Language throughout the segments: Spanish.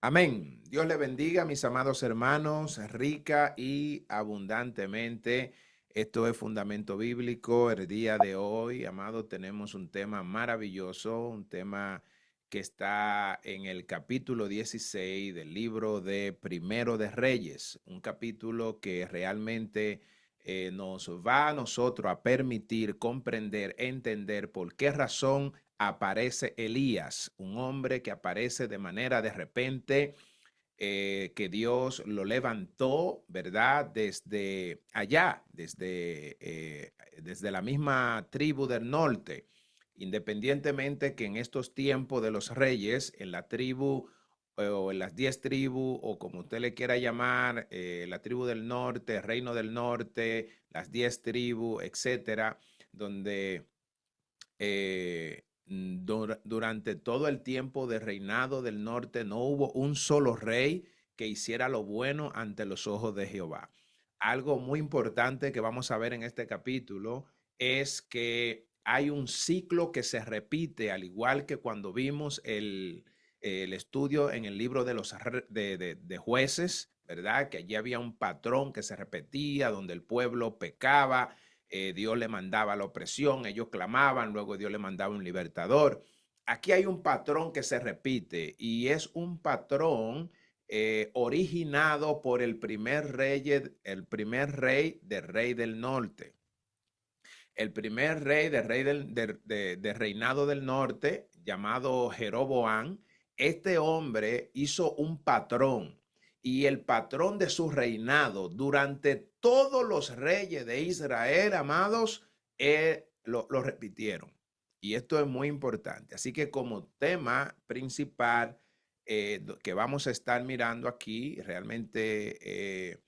Amén. Dios le bendiga, mis amados hermanos, rica y abundantemente. Esto es Fundamento Bíblico. El día de hoy, amado, tenemos un tema maravilloso, un tema que está en el capítulo 16 del libro de Primero de Reyes, un capítulo que realmente nos va a nosotros a permitir comprender, entender por qué razón aparece Elías, un hombre que aparece de manera de repente, que Dios lo levantó, ¿verdad? Desde allá, desde la misma tribu del norte, independientemente que en estos tiempos de los reyes, en la tribu o en las 10 tribus, o como usted le quiera llamar, la tribu del norte, reino del norte, las 10 tribus, etcétera, donde durante todo el tiempo de reinado del norte no hubo un solo rey que hiciera lo bueno ante los ojos de Jehová. Algo muy importante que vamos a ver en este capítulo es que hay un ciclo que se repite, al igual que cuando vimos el estudio en el libro de los de jueces, ¿verdad? Que allí había un patrón que se repetía, donde el pueblo pecaba, Dios le mandaba la opresión, ellos clamaban, luego Dios le mandaba un libertador. Aquí hay un patrón que se repite y es un patrón originado por el primer rey del norte. El primer rey de reinado del norte, llamado Jeroboam, este hombre hizo un patrón y el patrón de su reinado durante todos los reyes de Israel, amados, lo repitieron. Y esto es muy importante. Así que como tema principal que vamos a estar mirando aquí, realmente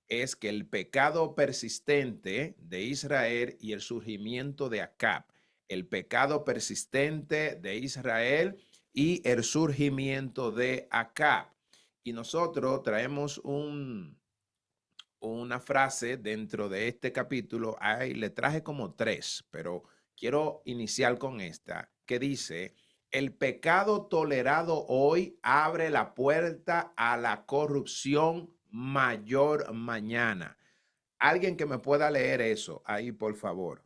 es que el pecado persistente de Israel y el surgimiento de Acab, el pecado persistente de Israel y el surgimiento de Acab. Y nosotros traemos una frase dentro de este capítulo, le traje como tres, pero quiero iniciar con esta, que dice: el pecado tolerado hoy abre la puerta a la corrupción mayor mañana. Alguien que me pueda leer eso ahí, por favor.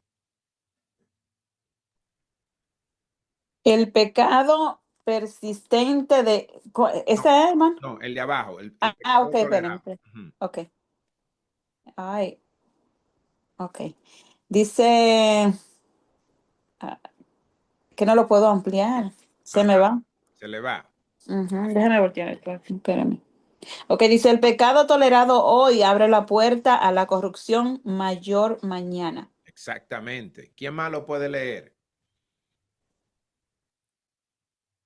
El pecado persistente de... No, ¿Ese es, hermano? no, el de abajo, el Ok, pecado espérame. tolerado. Espérame. Ujú. Ok. Ay, ok. Dice ah, que no lo puedo ampliar. Se me Ajá, va. se le va. Ujú, déjame voltear esto aquí, espérame. Ok, dice, el pecado tolerado hoy abre la puerta a la corrupción mayor mañana. Exactamente. ¿Quién más lo puede leer?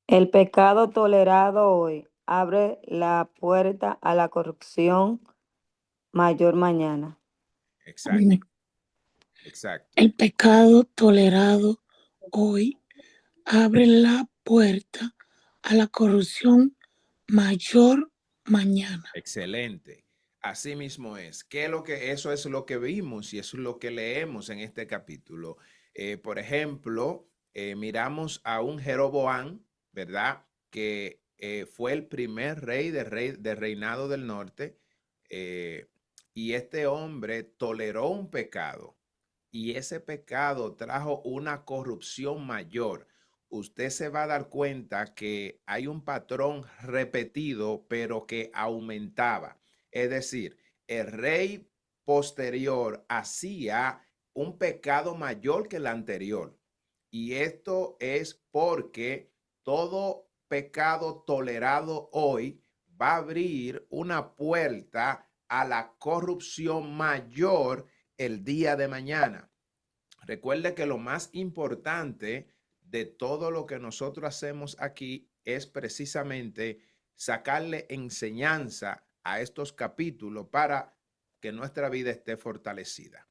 El pecado tolerado hoy abre la puerta a la corrupción mayor mañana. Exacto, exacto. El pecado tolerado hoy abre la puerta a la corrupción mayor mañana. Excelente. Así mismo es. Eso es lo que vimos y eso es lo que leemos en este capítulo. Por ejemplo, miramos a un Jeroboam, ¿verdad? Que fue el primer rey de reinado del norte. eh, y este hombre toleró un pecado y ese pecado trajo una corrupción mayor. Usted se va a dar cuenta que hay un patrón repetido, pero que aumentaba. Es decir, el rey posterior hacía un pecado mayor que el anterior. Y esto es porque todo pecado tolerado hoy va a abrir una puerta a la corrupción mayor el día de mañana. Recuerde que lo más importante de todo lo que nosotros hacemos aquí es precisamente sacarle enseñanza a estos capítulos para que nuestra vida esté fortalecida.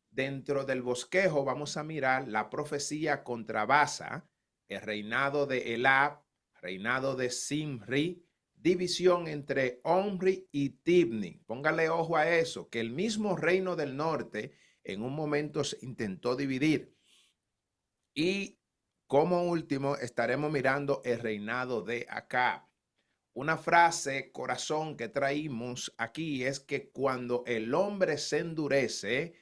Dentro del bosquejo vamos a mirar la profecía contra Basa, el reinado de Elab, reinado de Simri, división entre Omri y Tibni. Póngale ojo a eso, que el mismo reino del norte en un momento se intentó dividir. Y como último estaremos mirando el reinado de Acab. una frase, corazón, que traímos aquí es que cuando el hombre se endurece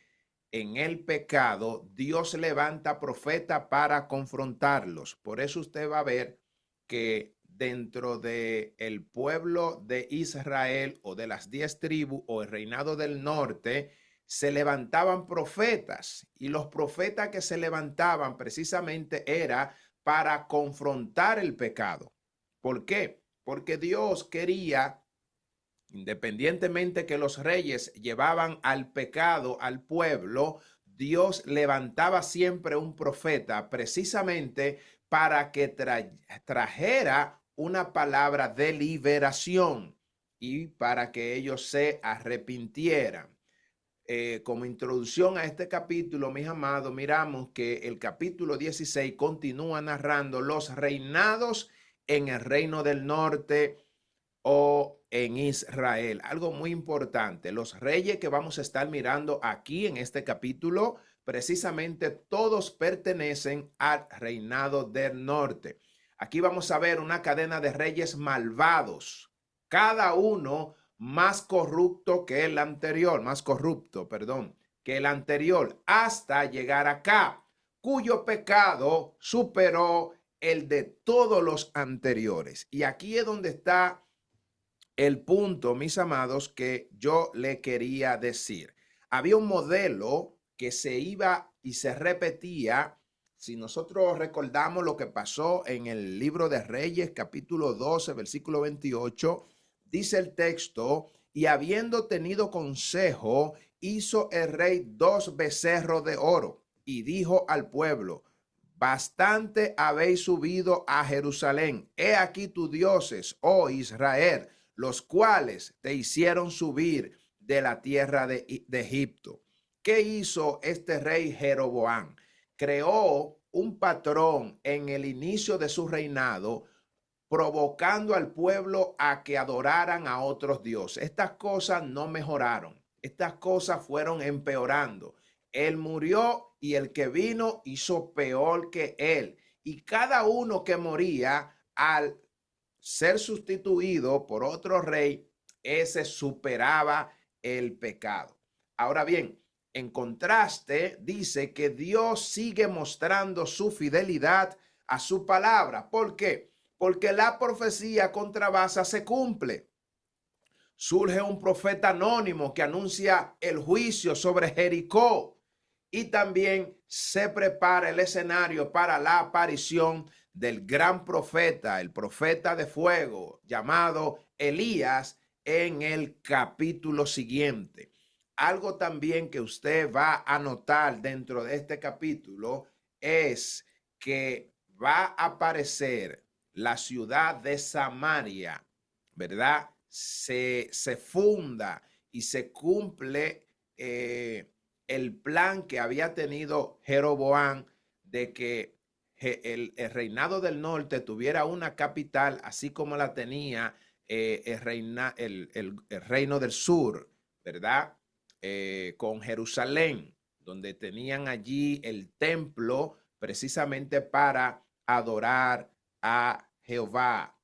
en el pecado, Dios levanta profeta para confrontarlos. Por eso usted va a ver que dentro del pueblo de Israel o de las 10 tribus o el reinado del norte, se levantaban profetas, y los profetas que se levantaban precisamente era para confrontar el pecado. ¿Por qué? Porque Dios quería, independientemente que los reyes llevaban al pecado al pueblo, Dios levantaba siempre un profeta precisamente para que trajera una palabra de liberación y para que ellos se arrepintieran. Como introducción a este capítulo, mis amados, miramos que el capítulo 16 continúa narrando los reinados en el reino del norte o en Israel. Algo muy importante, los reyes que vamos a estar mirando aquí en este capítulo, precisamente todos pertenecen al reinado del norte. Aquí vamos a ver una cadena de reyes malvados, cada uno más corrupto que el anterior, que el anterior, hasta llegar acá, cuyo pecado superó el de todos los anteriores. Y aquí es donde está el punto, mis amados, que yo le quería decir. Había un modelo que se iba y se repetía. Si nosotros recordamos lo que pasó en el libro de Reyes, capítulo 12, versículo 28, dice el texto: y habiendo tenido consejo, hizo el rey 2 becerros de oro y dijo al pueblo: bastante habéis subido a Jerusalén. He aquí tus dioses, oh Israel, los cuales te hicieron subir de la tierra de Egipto. ¿Qué hizo este rey Jeroboam? Creó un patrón en el inicio de su reinado, provocando al pueblo a que adoraran a otros dioses. Estas cosas no mejoraron, estas cosas fueron empeorando. Él murió y el que vino hizo peor que él. Y cada uno que moría, al ser sustituido por otro rey, ese superaba el pecado. Ahora bien, en contraste, dice que Dios sigue mostrando su fidelidad a su palabra. ¿Por qué? Porque la profecía contra Baasa se cumple. Surge un profeta anónimo que anuncia el juicio sobre Jericó, y también se prepara el escenario para la aparición del gran profeta, el profeta de fuego, llamado Elías, en el capítulo siguiente. Algo también que usted va a notar dentro de este capítulo es que va a aparecer la ciudad de Samaria, ¿verdad? Se funda y se cumple el plan que había tenido Jeroboam de que el reinado del norte tuviera una capital, así como la tenía el reino del sur, ¿verdad? Con Jerusalén, donde tenían allí el templo precisamente para adorar a Jehová.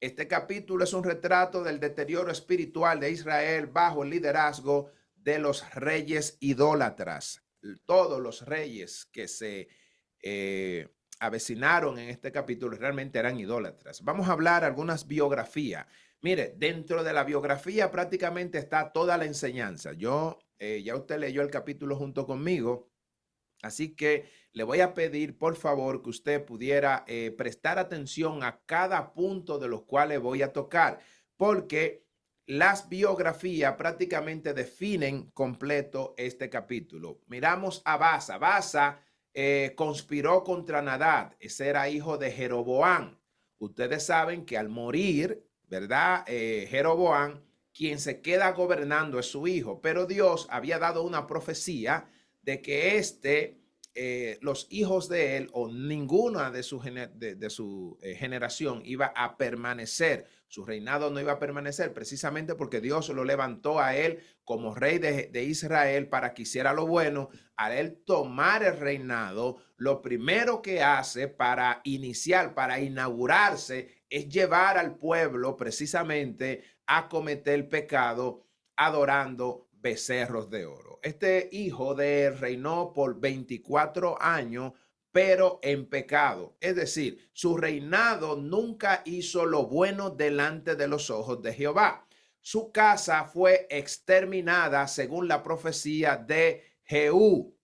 Este capítulo es un retrato del deterioro espiritual de Israel bajo el liderazgo de los reyes idólatras. Todos los reyes que se avecinaron en este capítulo realmente eran idólatras. Vamos a hablar algunas biografías. Mire, dentro de la biografía prácticamente está toda la enseñanza. Ya usted leyó el capítulo junto conmigo, así que le voy a pedir, por favor, que usted pudiera prestar atención a cada punto de los cuales voy a tocar, porque las biografías prácticamente definen completo este capítulo. Miramos a Baasa. Baasa conspiró contra Nadab. Ese era hijo de Jeroboam. Ustedes saben que al morir, ¿verdad? Jeroboam, quien se queda gobernando es su hijo, pero Dios había dado una profecía de que los hijos de él o ninguna de su generación iba a permanecer. Su reinado no iba a permanecer precisamente porque Dios lo levantó a él como rey de Israel para que hiciera lo bueno. Al él tomar el reinado, lo primero que hace para inaugurarse es llevar al pueblo precisamente a cometer pecado adorando becerros de oro. Este hijo de él reinó por 24 años, pero en pecado. Es decir, su reinado nunca hizo lo bueno delante de los ojos de Jehová. Su casa fue exterminada según la profecía de Jehú.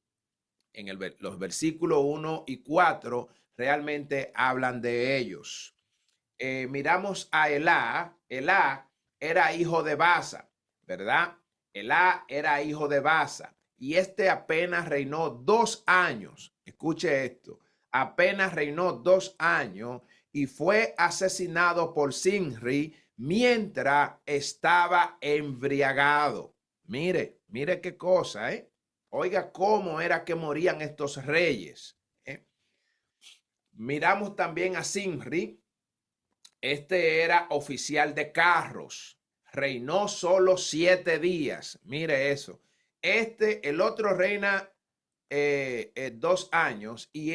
Los versículos 1 y 4 realmente hablan de ellos. Miramos a Elá. Elá era hijo de Baasa, ¿verdad? Elá era hijo de Baasa y este apenas reinó 2 años. Escuche esto, apenas reinó 2 años y fue asesinado por Zimri mientras estaba embriagado. Mire qué cosa, ¿eh? Oiga cómo era que morían estos reyes, ¿eh? Miramos también a Zimri. Este era oficial de carros. Reinó solo 7 días. Mire eso. El otro reina 2 años y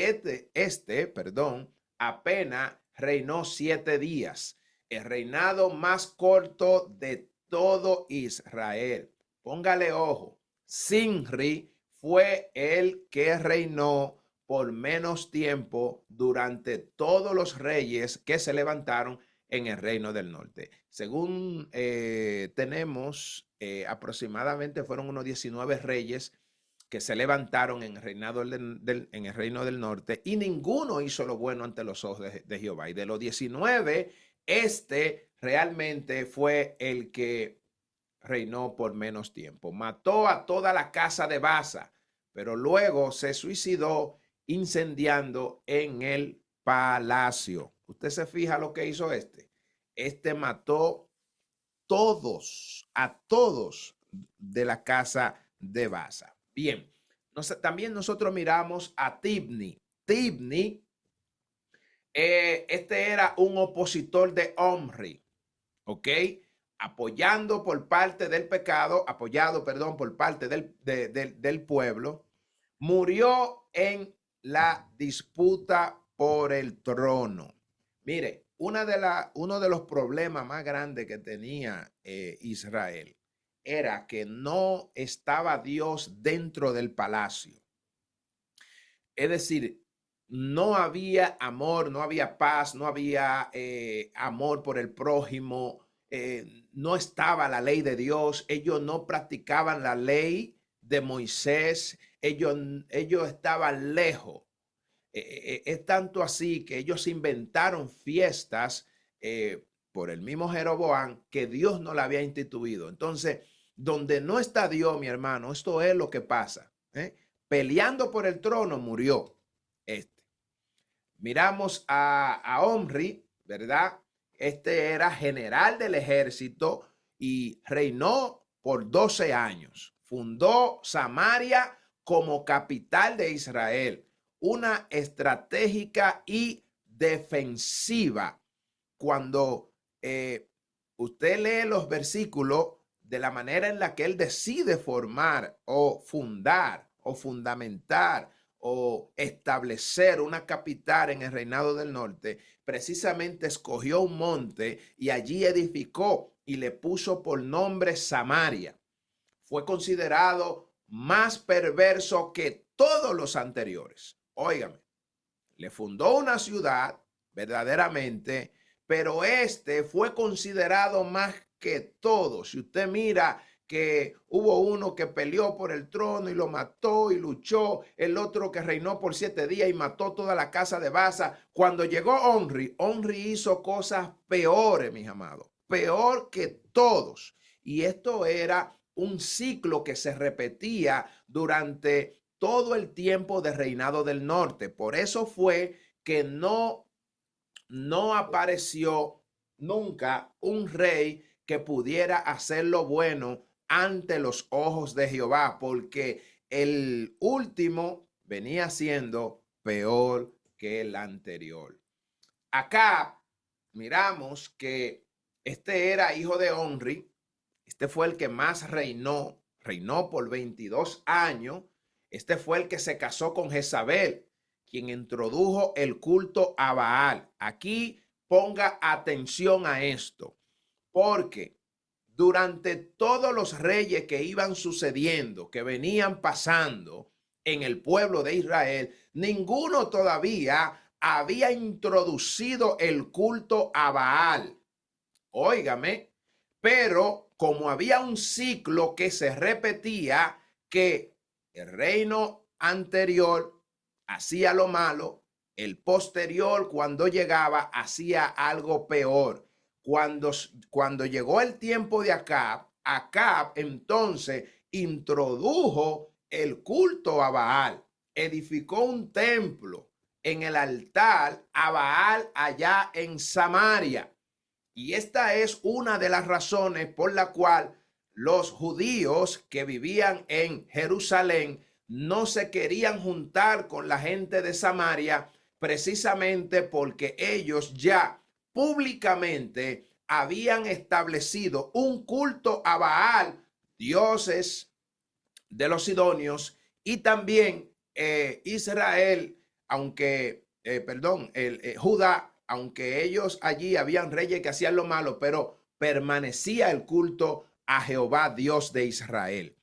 apenas reinó 7 días. El reinado más corto de todo Israel. Póngale ojo. Zimri fue el que reinó por menos tiempo durante todos los reyes que se levantaron en el reino del norte. Según tenemos, aproximadamente fueron unos 19 reyes que se levantaron en el reino del norte y ninguno hizo lo bueno ante los ojos de Jehová. Y de los 19, realmente fue el que reinó por menos tiempo. Mató a toda la casa de Baasa, pero luego se suicidó incendiando en el palacio. Usted se fija lo que hizo este mató a todos de la casa de Baasa. Bien, también nosotros miramos a Tibni. Tibni, este era un opositor de Omri, ¿ok? Apoyado por parte del pueblo, murió en la disputa por el trono. Mire, uno de los problemas más grandes que tenía Israel era que no estaba Dios dentro del palacio. Es decir, no había amor, no había paz, no había amor por el prójimo, no estaba la ley de Dios, ellos no practicaban la ley de Moisés, ellos estaban lejos. Es tanto así que ellos inventaron fiestas por el mismo Jeroboam que Dios no la había instituido. Entonces, donde no está Dios, mi hermano, esto es lo que pasa. Peleando por el trono murió Miramos a Omri, ¿verdad? Este era general del ejército y reinó por 12 años. Fundó Samaria como capital de Israel, una estratégica y defensiva. Cuando usted lee los versículos de la manera en la que él decide formar o fundar o fundamentar o establecer una capital en el reinado del norte, precisamente escogió un monte y allí edificó y le puso por nombre Samaria. Fue considerado más perverso que todos los anteriores. Óigame, le fundó una ciudad verdaderamente, pero fue considerado más que todos. Si usted mira que hubo uno que peleó por el trono y lo mató y luchó, el otro que reinó por 7 días y mató toda la casa de Baasa. Cuando llegó Omri hizo cosas peores, mis amados, peor que todos. Y esto era un ciclo que se repetía durante todo el tiempo de reinado del norte. Por eso fue que no apareció nunca un rey que pudiera hacer lo bueno ante los ojos de Jehová, porque el último venía siendo peor que el anterior. Acá miramos que era hijo de Omri. Fue el que más reinó por 22 años. Fue el que se casó con Jezabel, quien introdujo el culto a Baal. Aquí ponga atención a esto, porque durante todos los reyes que iban sucediendo, que venían pasando en el pueblo de Israel, ninguno todavía había introducido el culto a Baal. Óigame, pero como había un ciclo que se repetía, que el reino anterior hacía lo malo, el posterior cuando llegaba hacía algo peor. Cuando llegó el tiempo de Acab, Acab entonces introdujo el culto a Baal, edificó un templo en el altar a Baal allá en Samaria. Y esta es una de las razones por la cual los judíos que vivían en Jerusalén no se querían juntar con la gente de Samaria, precisamente porque ellos ya públicamente habían establecido un culto a Baal, dioses de los sidonios, y también Israel, Judá, aunque ellos allí habían reyes que hacían lo malo, pero permanecía el culto a Jehová, Dios de Israel.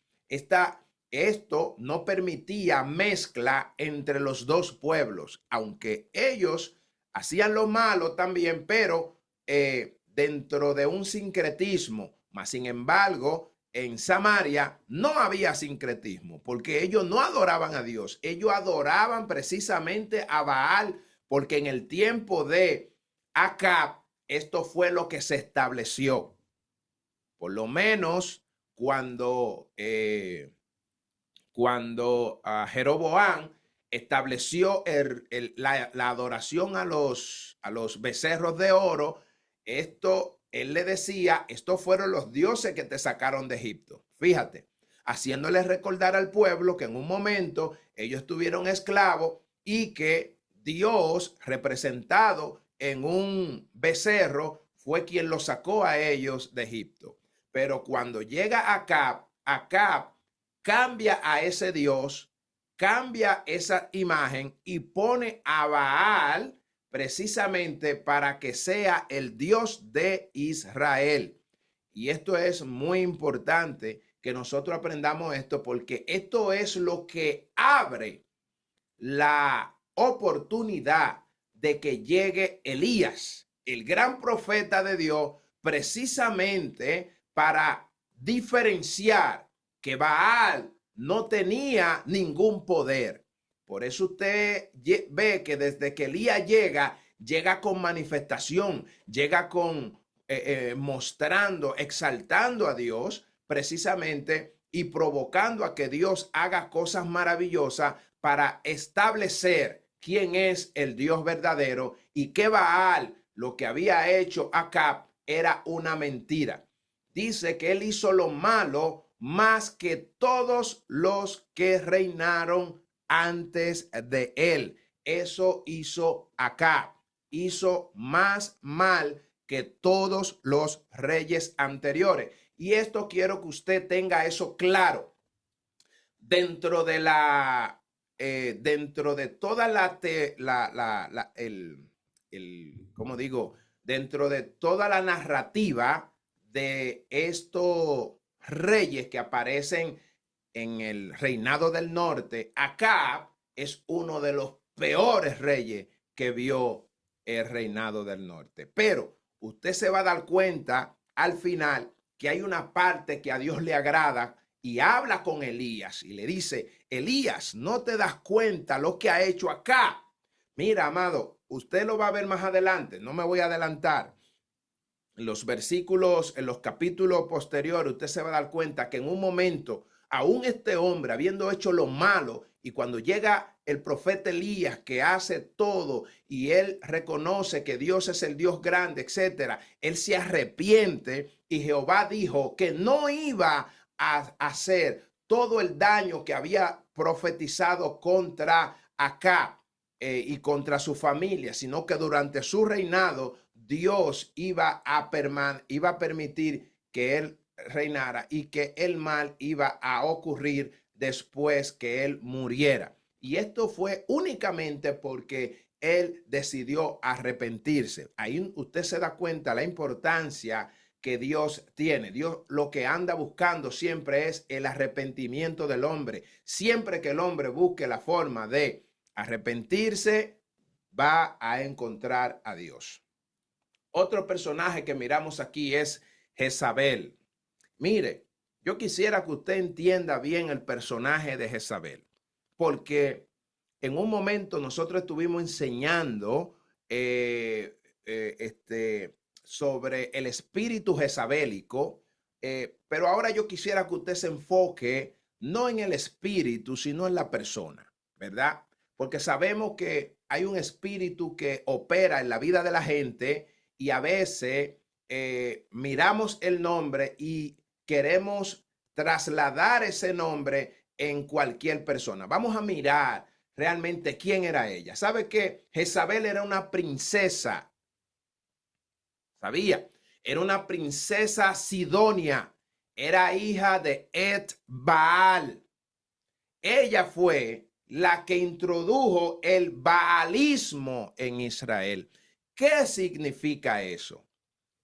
Esto no permitía mezcla entre los dos pueblos, aunque ellos hacían lo malo también, pero dentro de un sincretismo. Mas, sin embargo, en Samaria no había sincretismo, porque ellos no adoraban a Dios, ellos adoraban precisamente a Baal, porque en el tiempo de Acab esto fue lo que se estableció. Por lo menos cuando Jeroboam estableció la adoración a los becerros de oro, él le decía, estos fueron los dioses que te sacaron de Egipto. Fíjate, haciéndole recordar al pueblo que en un momento ellos estuvieron esclavos y que Dios, representado en un becerro, fue quien los sacó a ellos de Egipto. Pero cuando llega Acab, Acab cambia a ese Dios, cambia esa imagen y pone a Baal precisamente para que sea el Dios de Israel. Y esto es muy importante que nosotros aprendamos esto, porque esto es lo que abre la oportunidad de que llegue Elías, el gran profeta de Dios, precisamente para diferenciar que Baal no tenía ningún poder. Por eso usted ve que desde que Elías llega con manifestación, llega con mostrando, exaltando a Dios precisamente y provocando a que Dios haga cosas maravillosas para establecer quién es el Dios verdadero y que Baal, lo que había hecho Acab, era una mentira. Dice que él hizo lo malo más que todos los que reinaron antes de él. Eso hizo Acab. Hizo más mal que todos los reyes anteriores. Y esto quiero que usted tenga eso claro. Dentro de toda dentro de toda la narrativa de estos reyes que aparecen en el reinado del norte, Acab es uno de los peores reyes que vio el reinado del norte. Pero usted se va a dar cuenta al final que hay una parte que a Dios le agrada y habla con Elías y le dice, Elías, ¿no te das cuenta lo que ha hecho Acab? Mira, amado, usted lo va a ver más adelante, no me voy a adelantar. En los versículos, en los capítulos posteriores, usted se va a dar cuenta que en un momento, aún este hombre, habiendo hecho lo malo, y cuando llega el profeta Elías, que hace todo, y él reconoce que Dios es el Dios grande, etcétera, él se arrepiente, y Jehová dijo que no iba a hacer todo el daño que había profetizado contra Acab y contra su familia, sino que durante su reinado Dios iba a permitir que él reinara y que el mal iba a ocurrir después que él muriera. Y esto fue únicamente porque él decidió arrepentirse. Ahí usted se da cuenta la importancia que Dios tiene. Dios lo que anda buscando siempre es el arrepentimiento del hombre. Siempre que el hombre busque la forma de arrepentirse, va a encontrar a Dios. Otro personaje que miramos aquí es Jezabel. Mire, yo quisiera que usted entienda bien el personaje de Jezabel, porque en un momento nosotros estuvimos enseñando sobre el espíritu jezabélico, pero ahora yo quisiera que usted se enfoque no en el espíritu, sino en la persona, ¿verdad? Porque sabemos que hay un espíritu que opera en la vida de la gente y a veces miramos el nombre y queremos trasladar ese nombre en cualquier persona. Vamos a mirar realmente quién era ella. ¿Sabe que Jezabel era una princesa? ¿Sabía? Era una princesa sidonia. Era hija de Et-Baal. Ella fue la que introdujo el baalismo en Israel. ¿Qué significa eso?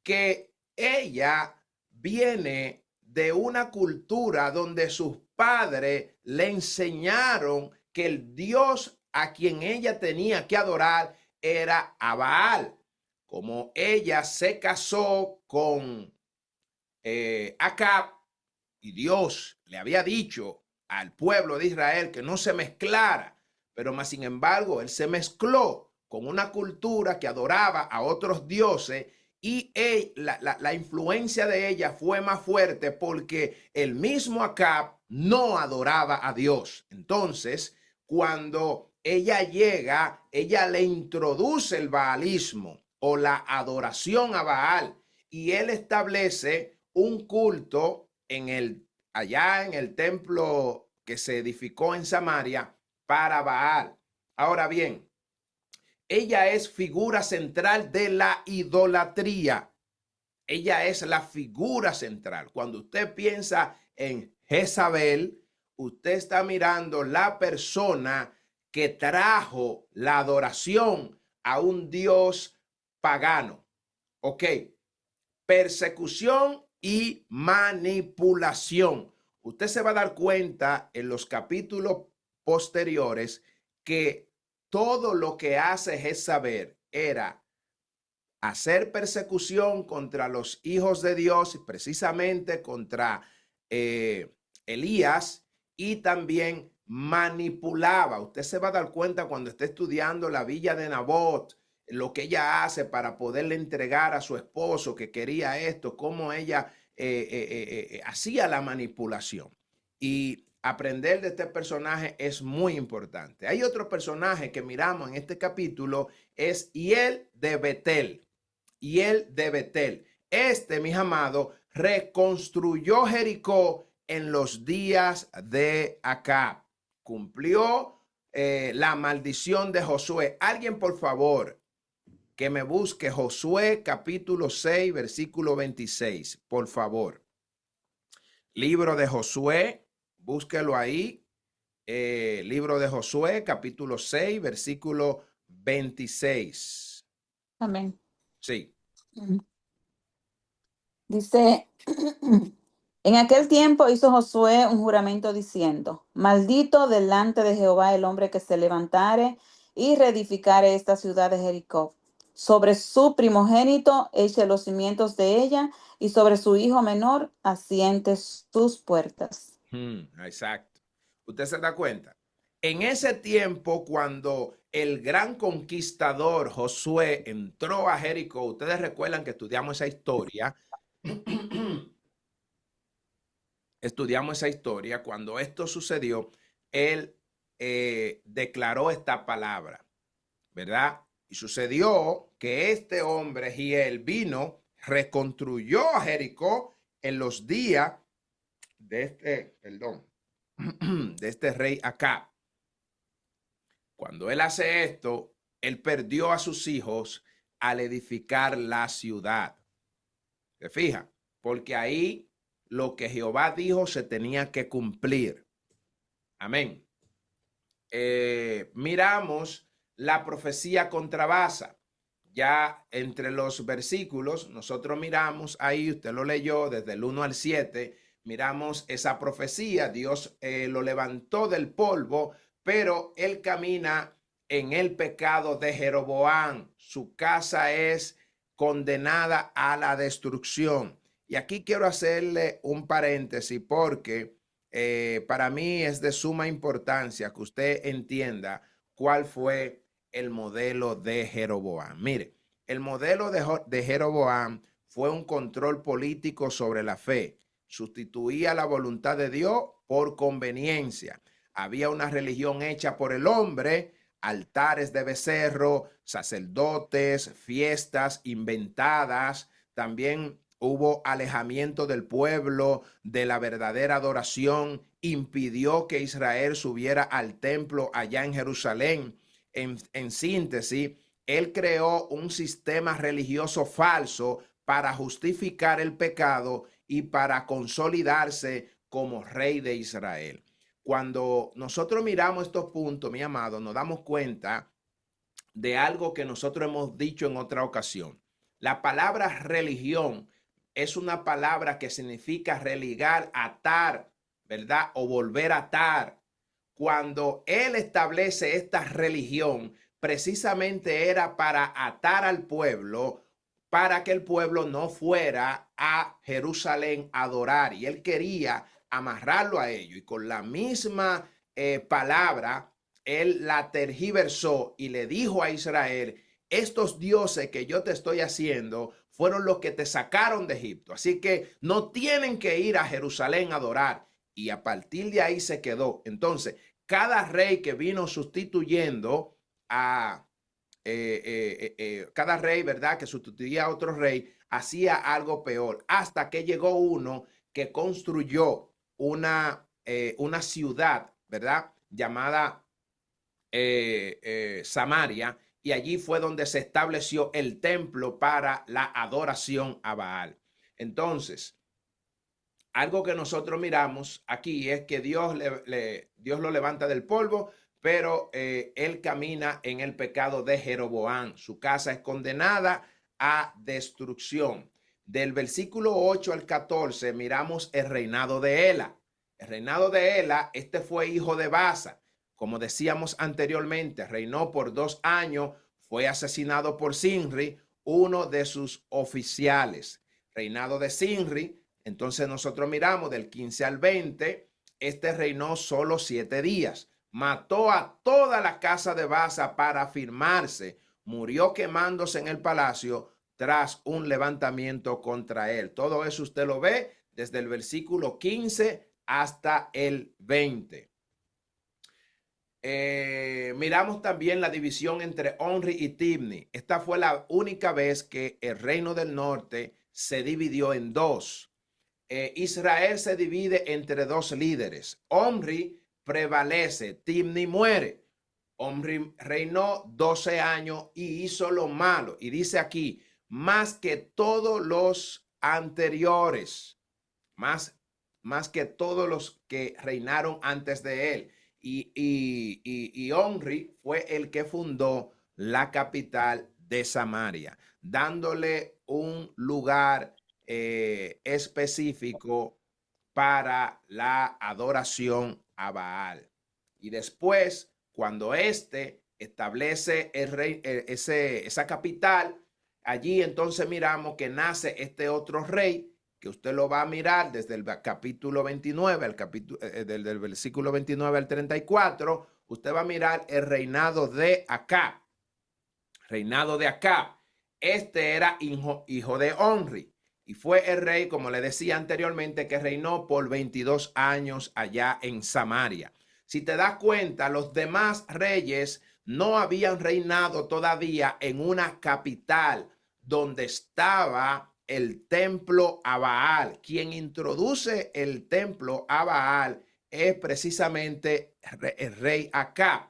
Que ella viene de una cultura donde sus padres le enseñaron que el Dios a quien ella tenía que adorar era a Baal. Como ella se casó con Acab y Dios le había dicho al pueblo de Israel que no se mezclara, pero más sin embargo él se mezcló con una cultura que adoraba a otros dioses y la influencia de ella fue más fuerte porque el mismo Acab no adoraba a Dios. Entonces, cuando ella llega, ella le introduce el baalismo o la adoración a Baal y él establece un culto allá en el templo que se edificó en Samaria para Baal. Ahora bien, ella es figura central de la idolatría. Ella es la figura central. Cuando usted piensa en Jezabel, usted está mirando la persona que trajo la adoración a un dios pagano. Ok, persecución y manipulación. Usted se va a dar cuenta en los capítulos posteriores que todo lo que hace Jezabel era hacer persecución contra los hijos de Dios, precisamente contra Elías, y también manipulaba. Usted se va a dar cuenta cuando esté estudiando la villa de Nabot, lo que ella hace para poderle entregar a su esposo que quería esto, cómo ella hacía la manipulación. Y aprender de este personaje es muy importante. Hay otro personaje que miramos en este capítulo, es Hiel de Betel. Hiel de Betel. Mis amados, reconstruyó Jericó en los días de Acab. Cumplió la maldición de Josué. Alguien, por favor, que me busque Josué capítulo 6, versículo 26, por favor. Libro de Josué, búsquelo ahí. Libro de Josué, capítulo 6, versículo 26. Amén. Sí. Dice, en aquel tiempo hizo Josué un juramento diciendo, maldito delante de Jehová el hombre que se levantare y reedificare esta ciudad de Jericó. Sobre su primogénito eche los cimientos de ella y sobre su hijo menor asiente sus puertas. Exacto. Usted se da cuenta. En ese tiempo, cuando el gran conquistador Josué entró a Jericó, ustedes recuerdan que estudiamos esa historia. Estudiamos esa historia. Cuando esto sucedió, él declaró esta palabra, ¿verdad? Y sucedió que este hombre, Hiel, vino, reconstruyó a Jericó en los días de este rey Acab. Cuando él hace esto, él perdió a sus hijos al edificar la ciudad. ¿Se fija? Porque ahí lo que Jehová dijo se tenía que cumplir. Amén. Miramos la profecía contra Baasa. Ya entre los versículos, nosotros miramos ahí, usted lo leyó desde el 1 al 7, miramos esa profecía. Dios lo levantó del polvo, pero él camina en el pecado de Jeroboam. Su casa es condenada a la destrucción. Y aquí quiero hacerle un paréntesis porque para mí es de suma importancia que usted entienda cuál fue el modelo de Jeroboam. Mire, el modelo de Jeroboam fue un control político sobre la fe. Sustituía la voluntad de Dios por conveniencia. Había una religión hecha por el hombre, altares de becerro, sacerdotes, fiestas inventadas. También hubo alejamiento del pueblo de la verdadera adoración. Impidió que Israel subiera al templo allá en Jerusalén. En síntesis, él creó un sistema religioso falso para justificar el pecado y para consolidarse como rey de Israel. Cuando nosotros miramos estos puntos, mi amado, nos damos cuenta de algo que nosotros hemos dicho en otra ocasión. La palabra religión es una palabra que significa religar, atar, ¿verdad? O volver a atar. Cuando él establece esta religión, precisamente era para atar al pueblo, para que el pueblo no fuera a Jerusalén a adorar. Y él quería amarrarlo a ello. Y con la misma palabra, él la tergiversó y le dijo a Israel: estos dioses que yo te estoy haciendo fueron los que te sacaron de Egipto. Así que no tienen que ir a Jerusalén a adorar. Y a partir de ahí se quedó. Entonces, cada rey que vino sustituyendo a cada rey, ¿verdad?, que sustituía a otro rey, hacía algo peor, hasta que llegó uno que construyó una ciudad, ¿verdad?, llamada Samaria, y allí fue donde se estableció el templo para la adoración a Baal. Entonces, algo que nosotros miramos aquí es que Dios lo levanta del polvo, pero él camina en el pecado de Jeroboam. Su casa es condenada a destrucción. Del versículo 8 al 14 miramos el reinado de Ela. El reinado de Ela, este fue hijo de Baasa. Como decíamos anteriormente, reinó por 2 años, fue asesinado por Zimri, uno de sus oficiales. Reinado de Zimri. Entonces nosotros miramos del 15 al 20, este reinó solo 7 días. Mató a toda la casa de Baasa para afirmarse. Murió quemándose en el palacio tras un levantamiento contra él. Todo eso usted lo ve desde el versículo 15 hasta el 20. Miramos también la división entre Omri y Tibni. Esta fue la única vez que el reino del norte se dividió en dos. Israel se divide entre 2 líderes. Omri prevalece, Tibni muere. Omri reinó 12 años y hizo lo malo. Y dice aquí, más que todos los anteriores, más que todos los que reinaron antes de él. Y Omri fue el que fundó la capital de Samaria, dándole un lugar específico para la adoración a Baal. Y después, cuando éste establece el rey, esa capital, allí entonces miramos que nace este otro rey, que usted lo va a mirar desde el capítulo 29, del versículo 29 al 34, usted va a mirar el reinado de Acab. Reinado de Acab. Este era hijo de Omri. Y fue el rey, como le decía anteriormente, que reinó por 22 años allá en Samaria. Si te das cuenta, los demás reyes no habían reinado todavía en una capital donde estaba el templo a Baal. Quien introduce el templo a Baal es precisamente el rey Acab.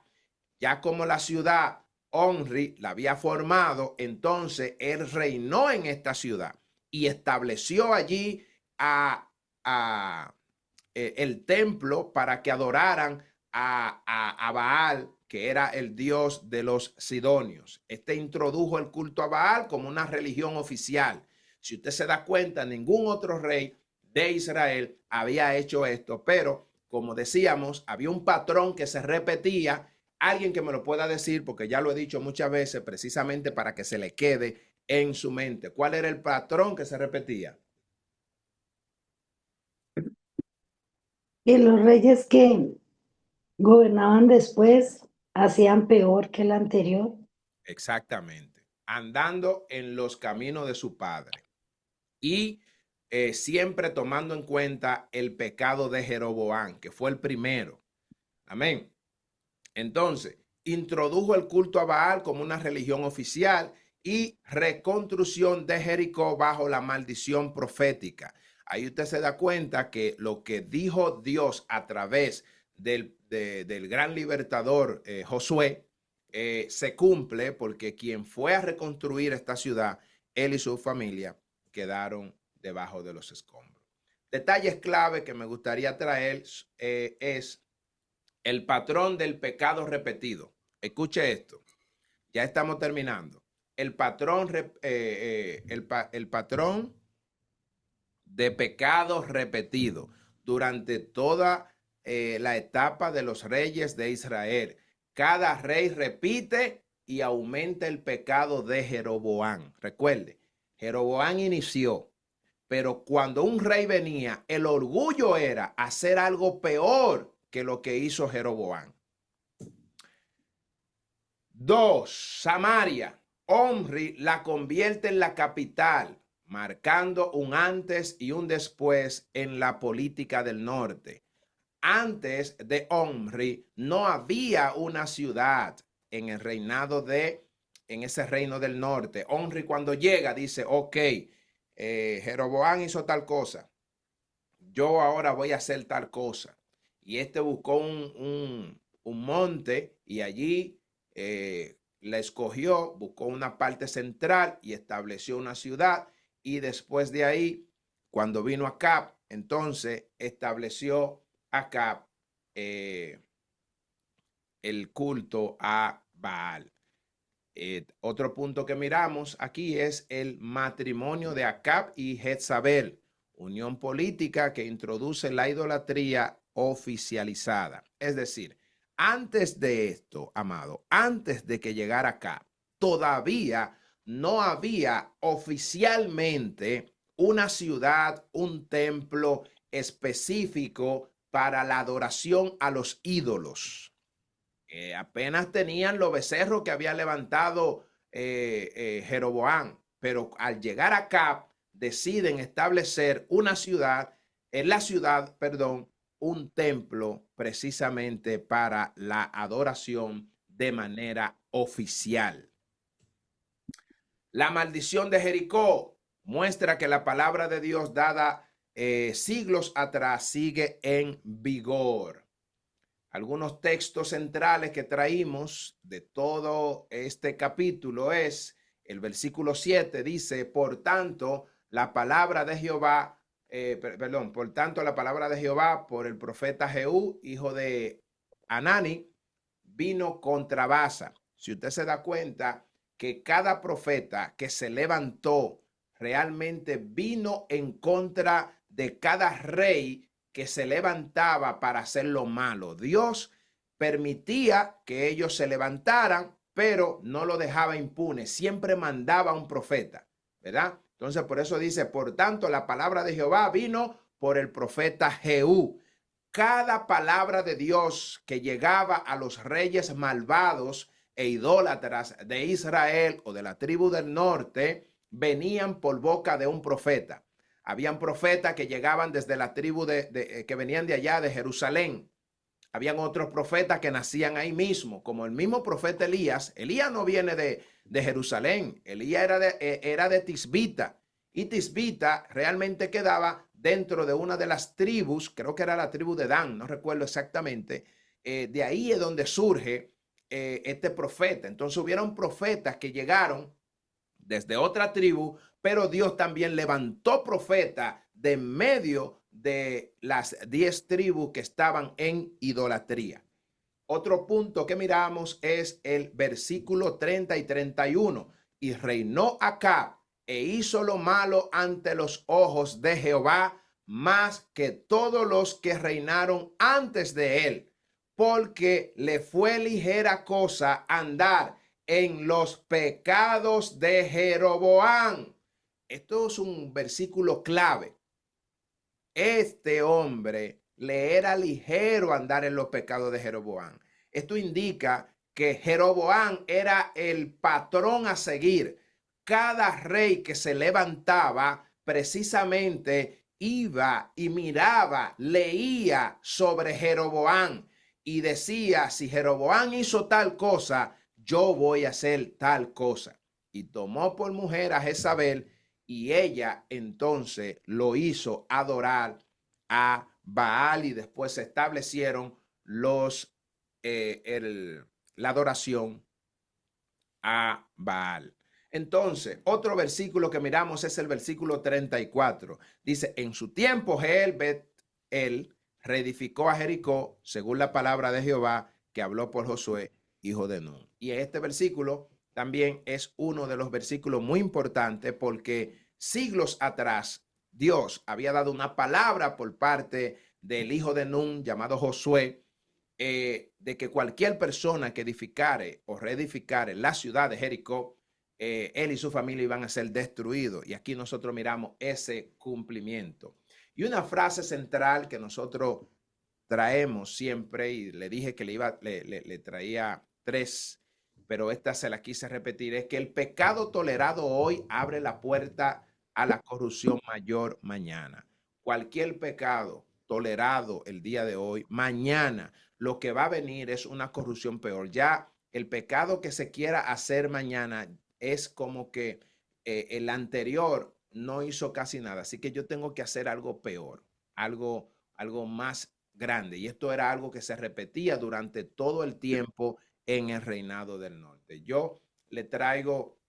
Ya como la ciudad Omri la había formado, entonces él reinó en esta ciudad y estableció allí el templo para que adoraran a Baal, que era el dios de los sidonios. Este introdujo el culto a Baal como una religión oficial. Si usted se da cuenta, ningún otro rey de Israel había hecho esto, pero como decíamos, había un patrón que se repetía. Alguien que me lo pueda decir, porque ya lo he dicho muchas veces, precisamente para que se le quede en su mente. ¿Cuál era el patrón que se repetía? Y los reyes que gobernaban después hacían peor que el anterior. Exactamente. Andando en los caminos de su padre. Y siempre tomando en cuenta el pecado de Jeroboam, que fue el primero. Amén. Entonces, introdujo el culto a Baal como una religión oficial y reconstrucción de Jericó bajo la maldición profética. Ahí usted se da cuenta que lo que dijo Dios a través del gran libertador Josué se cumple, porque quien fue a reconstruir esta ciudad, él y su familia, quedaron debajo de los escombros. Detalles clave que me gustaría traer es el patrón del pecado repetido. Escuche esto. Ya estamos terminando. El patrón de pecado repetido durante toda la etapa de los reyes de Israel. Cada rey repite y aumenta el pecado de Jeroboam. Recuerde, Jeroboam inició, pero cuando un rey venía, el orgullo era hacer algo peor que lo que hizo Jeroboam. 2. Samaria. Omri la convierte en la capital, marcando un antes y un después en la política del norte. Antes de Omri no había una ciudad en el reinado en ese reino del norte. Omri cuando llega dice, ok, Jeroboam hizo tal cosa, yo ahora voy a hacer tal cosa. Y este buscó un monte y allí la escogió, buscó una parte central y estableció una ciudad. Y después de ahí, cuando vino Acab, entonces estableció Acab el culto a Baal. Otro punto que miramos aquí es el matrimonio de Acab y Jezabel, unión política que introduce la idolatría oficializada. Es decir, antes de esto, amado, antes de que llegara Acab, todavía no había oficialmente una ciudad, un templo específico para la adoración a los ídolos. Apenas tenían los becerros que había levantado Jeroboam, pero al llegar acá deciden establecer una ciudad, un templo precisamente para la adoración de manera oficial. La maldición de Jericó muestra que la palabra de Dios dada siglos atrás sigue en vigor. Algunos textos centrales que traímos de todo este capítulo es el versículo 7, dice, por tanto, la palabra de Jehová, por tanto, la palabra de Jehová por el profeta Jehú, hijo de Anani, vino contra Baasa. Si usted se da cuenta que cada profeta que se levantó realmente vino en contra de cada rey que se levantaba para hacer lo malo. Dios permitía que ellos se levantaran, pero no lo dejaba impune. Siempre mandaba un profeta, ¿verdad? Entonces, por eso dice, por tanto, la palabra de Jehová vino por el profeta Jehú. Cada palabra de Dios que llegaba a los reyes malvados e idólatras de Israel o de la tribu del norte, venían por boca de un profeta. Habían profetas que llegaban desde la tribu que venían de allá, de Jerusalén. Habían otros profetas que nacían ahí mismo, como el mismo profeta Elías. Elías no viene de Jerusalén. Elías era de Tisbita. Y Tisbita realmente quedaba dentro de una de las tribus, creo que era la tribu de Dan, no recuerdo exactamente. De ahí es donde surge este profeta. Entonces hubieron profetas que llegaron desde otra tribu, pero Dios también levantó profetas de medio de las 10 tribus que estaban en idolatría. Otro punto que miramos es el versículo 30 y 31. Y reinó Acab e hizo lo malo ante los ojos de Jehová, más que todos los que reinaron antes de él, porque le fue ligera cosa andar en los pecados de Jeroboam. Esto es un versículo clave. Este hombre le era ligero andar en los pecados de Jeroboam. Esto indica que Jeroboam era el patrón a seguir. Cada rey que se levantaba precisamente iba y miraba, leía sobre Jeroboam y decía, si Jeroboam hizo tal cosa, yo voy a hacer tal cosa. Y tomó por mujer a Jezabel, y ella entonces lo hizo adorar a Baal, y después se establecieron la adoración a Baal. Entonces, otro versículo que miramos es el versículo 34. Dice, en su tiempo él reedificó a Jericó según la palabra de Jehová que habló por Josué, hijo de Nun. Y este versículo también es uno de los versículos muy importantes porque siglos atrás Dios había dado una palabra por parte del hijo de Nun llamado Josué, de que cualquier persona que edificare o reedificare la ciudad de Jericó, él y su familia iban a ser destruidos. Y aquí nosotros miramos ese cumplimiento. Y una frase central que nosotros traemos siempre, y le dije que le traía 3, pero esta se la quise repetir, es que el pecado tolerado hoy abre la puerta a la corrupción mayor mañana. Cualquier pecado tolerado el día de hoy, mañana lo que va a venir es una corrupción peor. Ya el pecado que se quiera hacer mañana es como que el anterior no hizo casi nada, así que yo tengo que hacer algo peor, algo más grande. Y esto era algo que se repetía durante todo el tiempo en el reinado del norte. Yo le traigo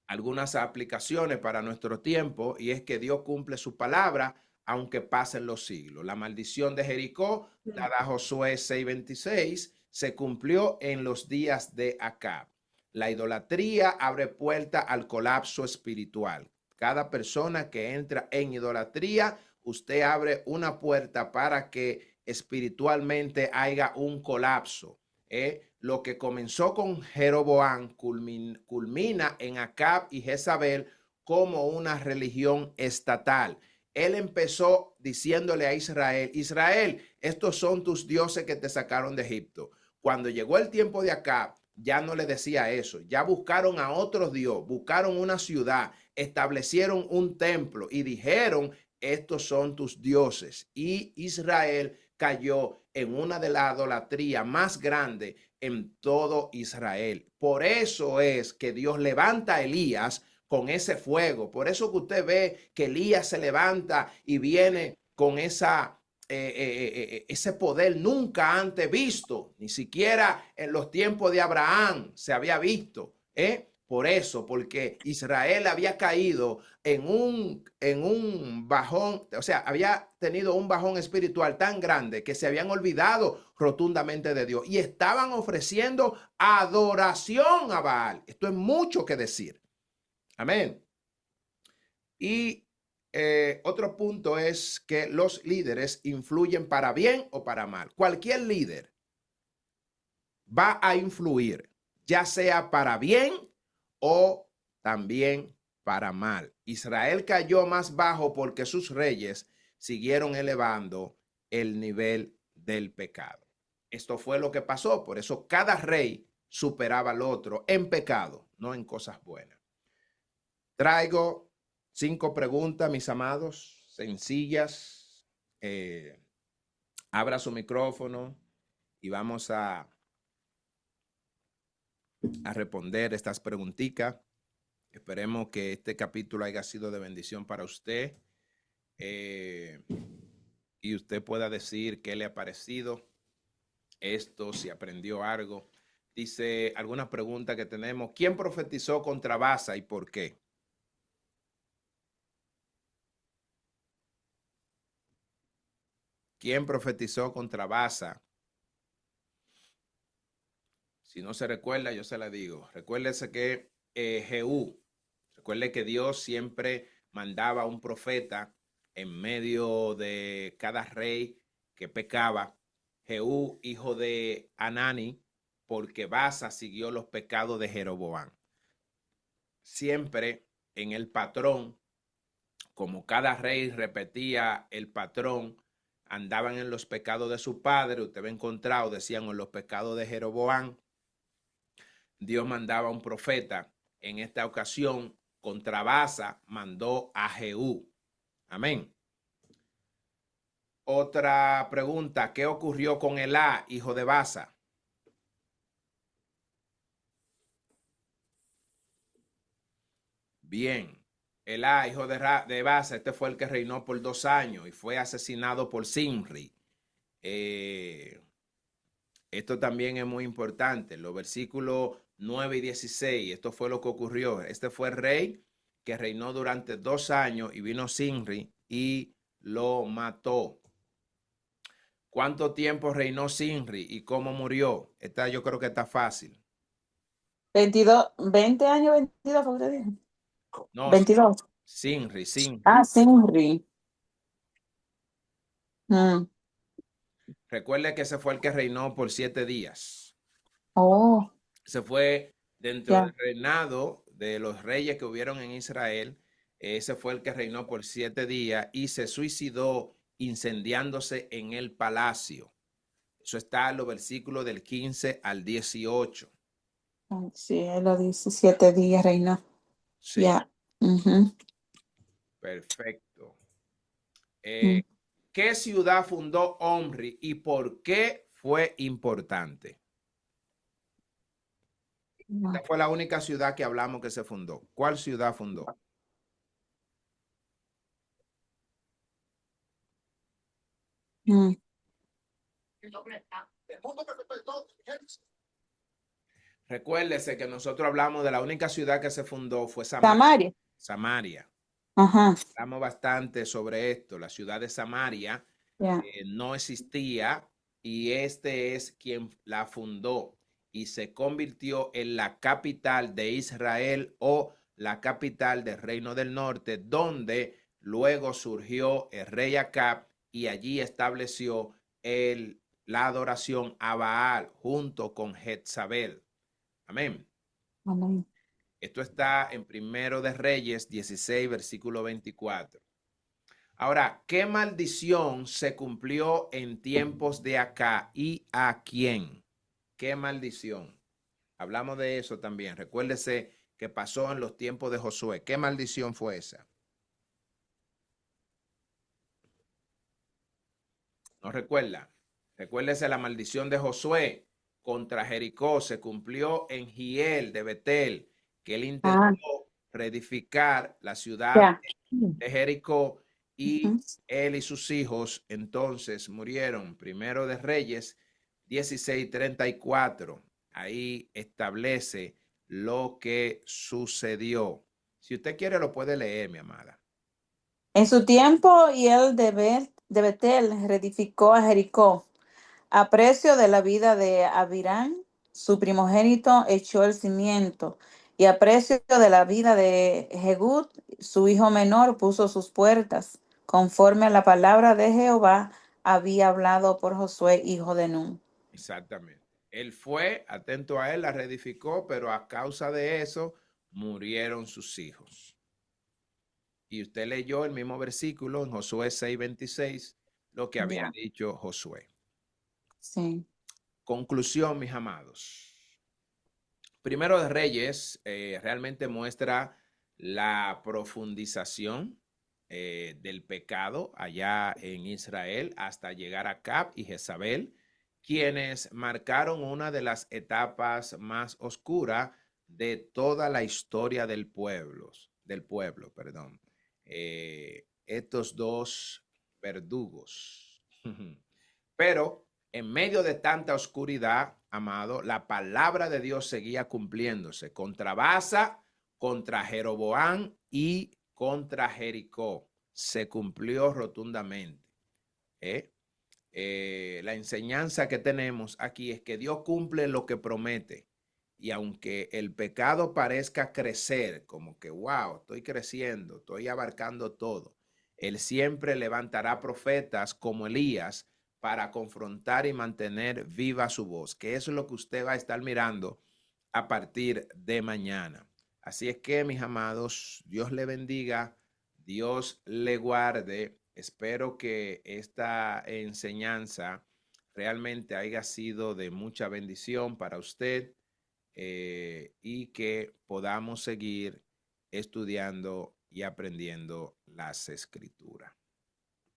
algunas aplicaciones para nuestro tiempo, y es que Dios cumple su palabra aunque pasen los siglos. La maldición de Jericó, dada a Josué 6:26, se cumplió en los días de Acab. La idolatría abre puerta al colapso espiritual. Cada persona que entra en idolatría, usted abre una puerta para que espiritualmente haya un colapso. Lo que comenzó con Jeroboam culmina en Acab y Jezabel como una religión estatal. Él empezó diciéndole a Israel, Israel, estos son tus dioses que te sacaron de Egipto. Cuando llegó el tiempo de Acab, ya no le decía eso, ya buscaron a otros dioses, buscaron una ciudad, establecieron un templo y dijeron, estos son tus dioses. Y Israel cayó en una de las idolatrías más grandes en todo Israel. Por eso es que Dios levanta a Elías con ese fuego. Por eso que usted ve que Elías se levanta y viene con ese poder nunca antes visto, ni siquiera en los tiempos de Abraham se había visto. Por eso, porque Israel había caído en un bajón, o sea, había tenido un bajón espiritual tan grande que se habían olvidado rotundamente de Dios y estaban ofreciendo adoración a Baal. Esto es mucho que decir. Amén. Y otro punto es que los líderes influyen para bien o para mal. Cualquier líder va a influir, ya sea para bien o también para mal. Israel cayó más bajo porque sus reyes siguieron elevando el nivel del pecado. Esto fue lo que pasó. Por eso cada rey superaba al otro en pecado, no en cosas buenas. Traigo 5 preguntas, mis amados, sencillas. Abra su micrófono y vamos a responder estas preguntitas. Esperemos que este capítulo haya sido de bendición para usted, y usted pueda decir qué le ha parecido esto, si aprendió algo. Dice alguna pregunta que tenemos. ¿Quién profetizó contra Baasa y por qué? ¿Quién profetizó contra Baasa Si no se recuerda, yo se la digo. Recuérdese que Jehú, recuerde que Dios siempre mandaba un profeta en medio de cada rey que pecaba. Jehú, hijo de Anani, porque Baasa siguió los pecados de Jeroboam. Siempre en el patrón, como cada rey repetía el patrón, andaban en los pecados de su padre. Usted va a encontrar, decían, en los pecados de Jeroboam. Dios mandaba un profeta. En esta ocasión, contra Baasa, mandó a Jehú. Amén. Otra pregunta, ¿qué ocurrió con Elá, hijo de Baasa? Bien, Elá, hijo de Baasa, este fue el que reinó por 2 años y fue asesinado por Zimri. Esto también es muy importante. Los versículos 9 y 16, esto fue lo que ocurrió. Este fue el rey que reinó durante 2 años y vino Zimri y lo mató. ¿Cuánto tiempo reinó Zimri y cómo murió? Esta yo creo que está fácil. 22, 20 años, 22, ¿fue que te dije? No, 22. Zimri. Ah, Zimri. Mm. Recuerde que ese fue el que reinó por 7 días. Oh, Se fue dentro ya. del reinado de los reyes que hubieron en Israel. Ese fue el que reinó por 7 días y se suicidó incendiándose en el palacio. Eso está en los versículos del 15 al 18. Sí, él lo dice, 7 días reinó. Sí, Ya. Ujú. perfecto. Mm. ¿Qué ciudad fundó Omri y por qué fue importante? Esta fue la única ciudad que hablamos que se fundó. ¿Cuál ciudad fundó? Mm. Recuérdese que nosotros hablamos de la única ciudad que se fundó fue Samaria. Samaria. Ajá. Hablamos bastante sobre esto. La ciudad de Samaria Ya. no existía y este es quien la fundó y se convirtió en la capital de Israel o la capital del Reino del Norte, donde luego surgió el rey Acab y allí estableció la adoración a Baal junto con Jezabel. Amén. Amén. Esto está en Primero de Reyes 16, versículo 24. Ahora, ¿qué maldición se cumplió en tiempos de acá y a quién? ¿Qué maldición? Hablamos de eso también. Recuérdese que pasó en los tiempos de Josué. ¿Qué maldición fue esa? ¿No recuerda? Recuérdese la maldición de Josué contra Jericó. Se cumplió en Giel de Betel, que él Ah, intentó reedificar la ciudad ya. de Jericó y Ujú. él y sus hijos entonces murieron. Primero de Reyes 16:34. Ahí establece lo que sucedió. Si usted quiere lo puede leer, mi amada. En su tiempo, y él de Betel reedificó a Jericó. A precio de la vida de Abirán, su primogénito echó el cimiento, y a precio de la vida de Jehud, su hijo menor, puso sus puertas, conforme a la palabra de Jehová había hablado por Josué, hijo de Nun. Exactamente. Él fue, atento a él, la reedificó, pero a causa de eso murieron sus hijos. Y usted leyó el mismo versículo en Josué 6:26, lo que había Ya, dicho Josué. sí. Conclusión, mis amados. Primero de Reyes realmente muestra la profundización del pecado allá en Israel hasta llegar a Acab y Jezabel, quienes marcaron una de las etapas más oscuras de toda la historia del pueblo, perdón. Estos dos verdugos. Pero en medio de tanta oscuridad, amado, la palabra de Dios seguía cumpliéndose contra Baasa, contra Jeroboam y contra Jericó. Se cumplió rotundamente. la enseñanza que tenemos aquí es que Dios cumple lo que promete. Y aunque el pecado parezca crecer, como que, wow, estoy creciendo, estoy abarcando todo, Él siempre levantará profetas como Elías para confrontar y mantener viva su voz, que eso es lo que usted va a estar mirando a partir de mañana. Así es que, mis amados, Dios le bendiga, Dios le guarde. Espero que esta enseñanza realmente haya sido de mucha bendición para usted, y que podamos seguir estudiando y aprendiendo las escrituras.